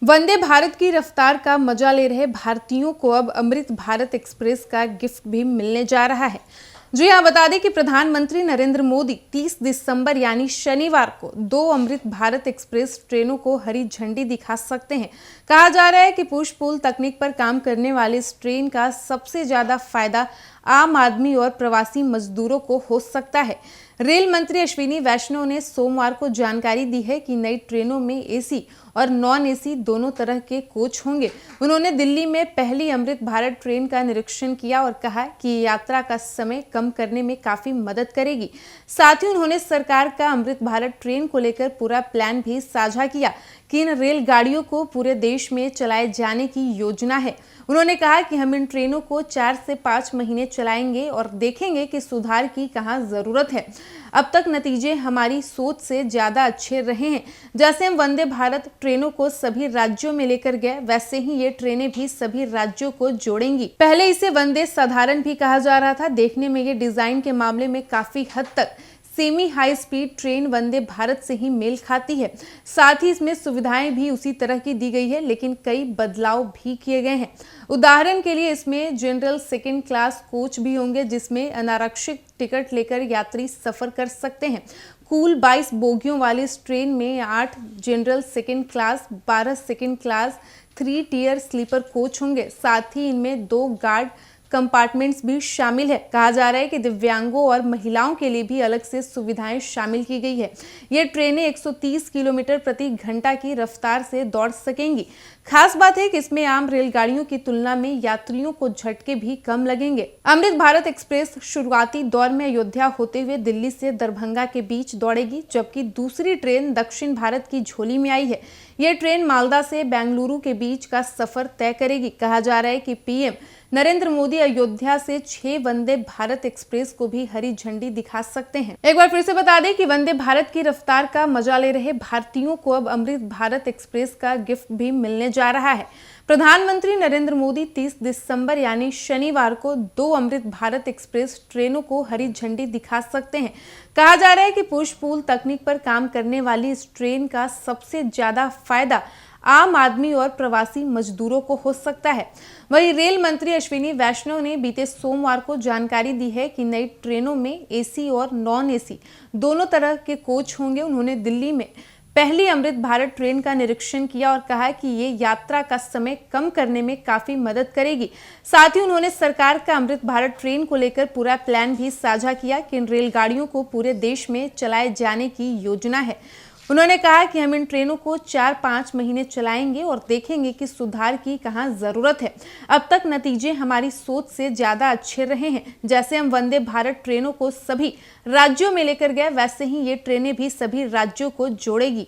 वंदे भारत की रफ्तार का मजा ले रहे भारतीयों को अब अमृत भारत एक्सप्रेस का गिफ्ट भी मिलने जा रहा है। जी हां, बता दें कि प्रधानमंत्री नरेंद्र मोदी 30 दिसंबर यानी शनिवार को 2 अमृत भारत एक्सप्रेस ट्रेनों को हरी झंडी दिखा सकते हैं। कहा जा रहा है कि पुश पुल तकनीक पर काम करने वाली इस ट्रेन का सबसे ज्यादा फायदा आम आदमी और प्रवासी मजदूरों को हो सकता है। रेल मंत्री अश्विनी वैष्णव ने सोमवार को जानकारी दी है कि नई ट्रेनों में एसी और नॉन एसी दोनों तरह के कोच होंगे। उन्होंने दिल्ली में पहली अमृत भारत ट्रेन का निरीक्षण किया और कहा कि ये यात्रा का समय कम करने में काफी मदद करेगी। साथ ही उन्होंने सरकार का अमृत भारत ट्रेन को लेकर पूरा प्लान भी साझा किया कि इन रेलगाड़ियों को पूरे देश में चलाए जाने की योजना है। उन्होंने कहा कि हम इन ट्रेनों को 4 से 5 महीने चलाएंगे और देखेंगे कि सुधार की कहां जरूरत है। अब तक नतीजे हमारी सोच से ज्यादा अच्छे रहे हैं। जैसे हम वंदे भारत ट्रेनों को सभी राज्यों में लेकर गए, वैसे ही ये ट्रेनें भी सभी राज्यों को जोड़ेंगी। पहले इसे वंदे साधारण भी कहा जा रहा था। देखने में ये डिजाइन के मामले में काफी हद तक semi high speed train Vande Bharat से ही मेल खाती है। साथ ही इसमें सुविधाएं भी उसी तरह की दी गई है, लेकिन कई बदलाव भी किए गए हैं। उदाहरण के लिए इसमें जनरल सेकंड क्लास कोच भी होंगे, जिसमें अनारक्षित टिकट लेकर यात्री सफर कर सकते हैं। कुल 22 बोगियों वाली इस ट्रेन में 8 general second class, 12 second class 3 tier sleeper coach होंगे। साथ ही इनमें 2 गार्ड कंपार्टमेंट्स भी शामिल है। कहा जा रहा है कि दिव्यांगों और महिलाओं के लिए भी अलग से सुविधाएं शामिल की गई है। ये ट्रेनें 130 किलोमीटर प्रति घंटा की रफ्तार से दौड़ सकेंगी। खास बात है कि इसमें आम रेलगाड़ियों की तुलना में यात्रियों को झटके भी कम लगेंगे। अमृत भारत एक्सप्रेस शुरुआती दौर में अयोध्या होते हुए दिल्ली से दरभंगा के बीच दौड़ेगी, जबकि दूसरी ट्रेन दक्षिण भारत की झोली में आई है। यह ट्रेन मालदा से बेंगलुरु के बीच का सफर तय करेगी। कहा जा रहा है कि पीएम नरेंद्र मोदी अयोध्या से 6 वंदे भारत एक्सप्रेस को भी हरी झंडी दिखा सकते हैं। एक बार फिर से बता दें कि वंदे भारत की रफ्तार का मजा ले रहे भारतीयों को अब अमृत भारत एक्सप्रेस का गिफ्ट भी मिलने जा रहा है। प्रधानमंत्री नरेंद्र मोदी 30 दिसंबर यानी शनिवार को 2 अमृत भारत एक्सप्रेस ट्रेनों को हरी झंडी दिखा सकते हैं। कहा जा रहा है कि पुश पुल तकनीक पर काम करने वाली इस ट्रेन का सबसे ज्यादा फायदा आम आदमी और प्रवासी मजदूरों को हो सकता है। वहीं रेल मंत्री अश्विनी वैष्णव ने बीते सोमवार को जानकारी दी है कि नई ट्रेनों में एसी और नॉन एसी दोनों तरह के कोच होंगे। उन्होंने दिल्ली में पहली अमृत भारत ट्रेन का निरीक्षण किया और कहा कि ये यात्रा का समय कम करने में काफी मदद करेगी। साथ ही उन्होंने सरकार का अमृत भारत ट्रेन को लेकर पूरा प्लान भी साझा किया कि इन रेलगाड़ियों को पूरे देश में चलाए जाने की योजना है। उन्होंने कहा कि हम इन ट्रेनों को 4-5 महीने चलाएंगे और देखेंगे कि सुधार की कहां जरूरत है। अब तक नतीजे हमारी सोच से ज्यादा अच्छे रहे हैं। जैसे हम वंदे भारत ट्रेनों को सभी राज्यों में लेकर गए, वैसे ही ये ट्रेनें भी सभी राज्यों को जोड़ेगी।